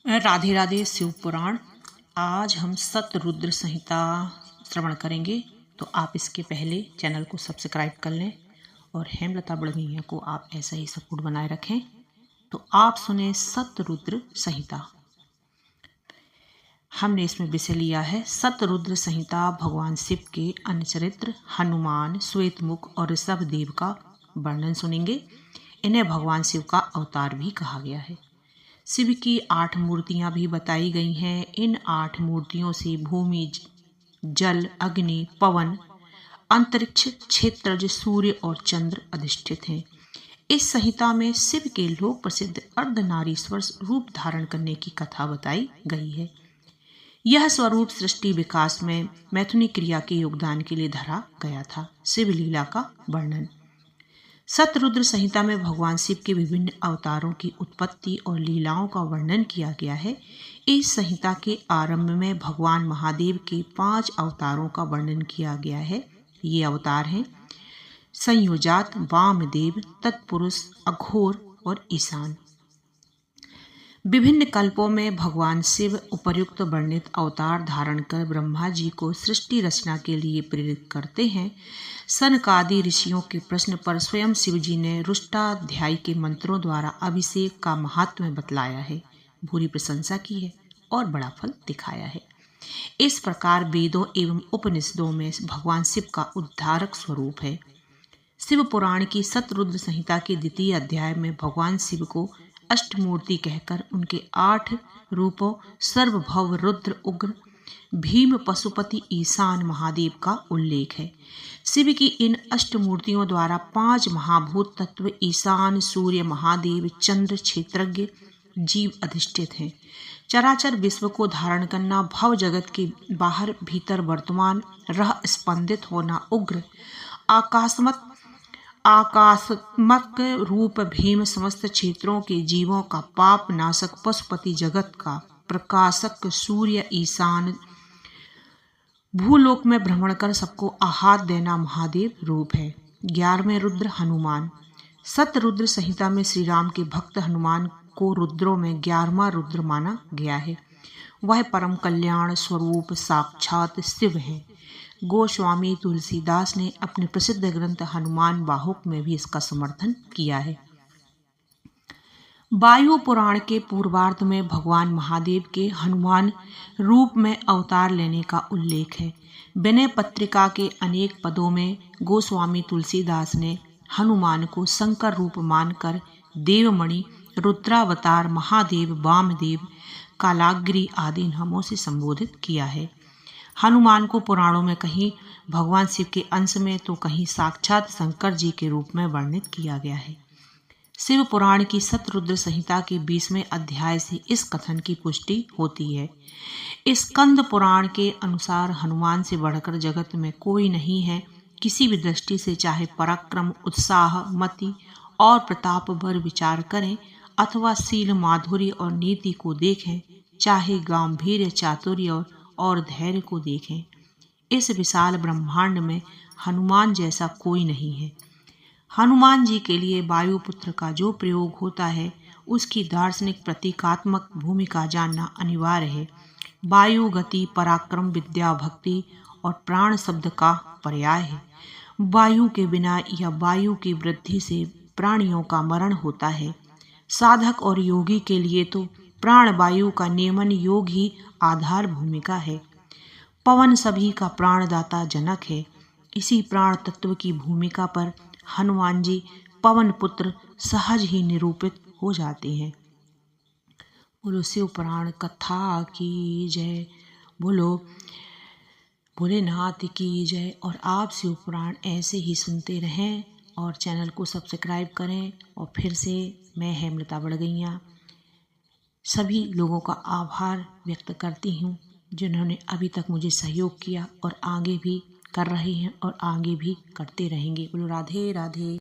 राधे राधे शिव पुराण। आज हम सतरुद्र संहिता श्रवण करेंगे, तो आप इसके पहले चैनल को सब्सक्राइब कर लें और हेमलता बड़गैया को आप ऐसा ही सपोर्ट बनाए रखें। तो आप सुने सतरुद्र संहिता। हमने इसमें विषय लिया है सतरुद्र संहिता। भगवान शिव के अन्य चरित्र हनुमान, श्वेतमुख और ऋषभ देव का वर्णन सुनेंगे। इन्हें भगवान शिव का अवतार भी कहा गया है। शिव की 8 मूर्तियां भी बताई गई हैं। इन 8 मूर्तियों से भूमि, जल, अग्नि, पवन, अंतरिक्ष, क्षेत्रज, सूर्य और चंद्र अधिष्ठित हैं। इस संहिता में शिव के लोक प्रसिद्ध अर्धनारीश्वर रूप धारण करने की कथा बताई गई है। यह स्वरूप सृष्टि विकास में मैथुनी क्रिया के योगदान के लिए धरा गया था। शिव लीला का वर्णन। सतरुद्र संहिता में भगवान शिव के विभिन्न अवतारों की उत्पत्ति और लीलाओं का वर्णन किया गया है। इस संहिता के आरंभ में भगवान महादेव के 5 अवतारों का वर्णन किया गया है। ये अवतार हैं संयोजात, वामदेव, तत्पुरुष, अघोर और ईशान। विभिन्न कल्पों में भगवान शिव उपर्युक्त वर्णित अवतार धारण कर ब्रह्मा जी को सृष्टि रचना के लिए प्रेरित करते हैं। सनकादि ऋषियों के प्रश्न पर स्वयं शिव जी ने रुष्टाध्यायी के मंत्रों द्वारा अभिषेक का महात्म्य बतलाया है, भूरी प्रशंसा की है और बड़ा फल दिखाया है। इस प्रकार वेदों एवं उपनिषदों में भगवान शिव का उद्धारक स्वरूप है। शिव पुराण की सतरुद्र संहिता के द्वितीय अध्याय में भगवान शिव को अष्टमूर्ति कहकर उनके 8 रूपों सर्वभव, रुद्र, उग्र, भीम, पशुपति, ईशान, महादेव का उल्लेख है। शिव की इन अष्टमूर्तियों द्वारा 5 महाभूत तत्व ईशान, सूर्य, महादेव, चंद्र, क्षेत्रज्ञ, जीव अधिष्ठित हैं। चराचर विश्व को धारण करना, भव जगत के बाहर भीतर वर्तमान रह स्पंदित होना, उग्र आकाशात्मक रूप भीम, समस्त क्षेत्रों के जीवों का पाप नाशक, पशुपति जगत का प्रकाशक, सूर्य, ईशान, भूलोक में भ्रमण कर सबको आहार देना, महादेव रूप है। 11वें रुद्र हनुमान। सतरुद्र संहिता में श्री राम के भक्त हनुमान को रुद्रों में 11वां रुद्र माना गया है। वह परम कल्याण स्वरूप साक्षात शिव है। गोस्वामी तुलसीदास ने अपने प्रसिद्ध ग्रंथ हनुमान बाहुक में भी इसका समर्थन किया है। वायु पुराण के पूर्वार्ध में भगवान महादेव के हनुमान रूप में अवतार लेने का उल्लेख है। विनय पत्रिका के अनेक पदों में गोस्वामी तुलसीदास ने हनुमान को शंकर रूप मानकर देवमणि, रुद्रावतार, महादेव, वामदेव, कालाग्नि आदि नामों से संबोधित किया है। हनुमान को पुराणों में कहीं भगवान शिव के अंश में तो कहीं साक्षात शंकर जी के रूप में वर्णित किया गया है। शिव पुराण की सतरुद्र संहिता के 20वें अध्याय से इस कथन की पुष्टि होती है। स्कंद पुराण के अनुसार हनुमान से बढ़कर जगत में कोई नहीं है। किसी भी दृष्टि से चाहे पराक्रम, उत्साह, मति और प्रताप पर विचार करें अथवा शील, माधुर्य और नीति को देखें, चाहे गांभीर्य, चातुर्य और धैर्य को देखें, इस विशाल ब्रह्मांड में हनुमान जैसा कोई नहीं है। हनुमान जी के लिए वायुपुत्र का जो प्रयोग होता है उसकी दार्शनिक प्रतीकात्मक भूमिका जानना अनिवार्य है। वायु गति, पराक्रम, विद्या, भक्ति और प्राण शब्द का पर्याय है। वायु के बिना या वायु की वृद्धि से प्राणियों का मरण होता है। साधक और योगी के लिए तो प्राण वायु का नियमन योग ही आधार भूमिका है। पवन सभी का प्राणदाता जनक है। इसी प्राण तत्व की भूमिका पर हनुमान जी पवन पुत्र सहज ही निरूपित हो जाते हैं। बोलो शिव पुराण कथा की जय। बोलो भोलेनाथ की जय। और आप शिव पुराण ऐसे ही सुनते रहें और चैनल को सब्सक्राइब करें। और फिर से मैं हेमलता बड़गैया सभी लोगों का आभार व्यक्त करती हूँ जिन्होंने अभी तक मुझे सहयोग किया और आगे भी कर रहे हैं और आगे भी करते रहेंगे। बोलो राधे राधे।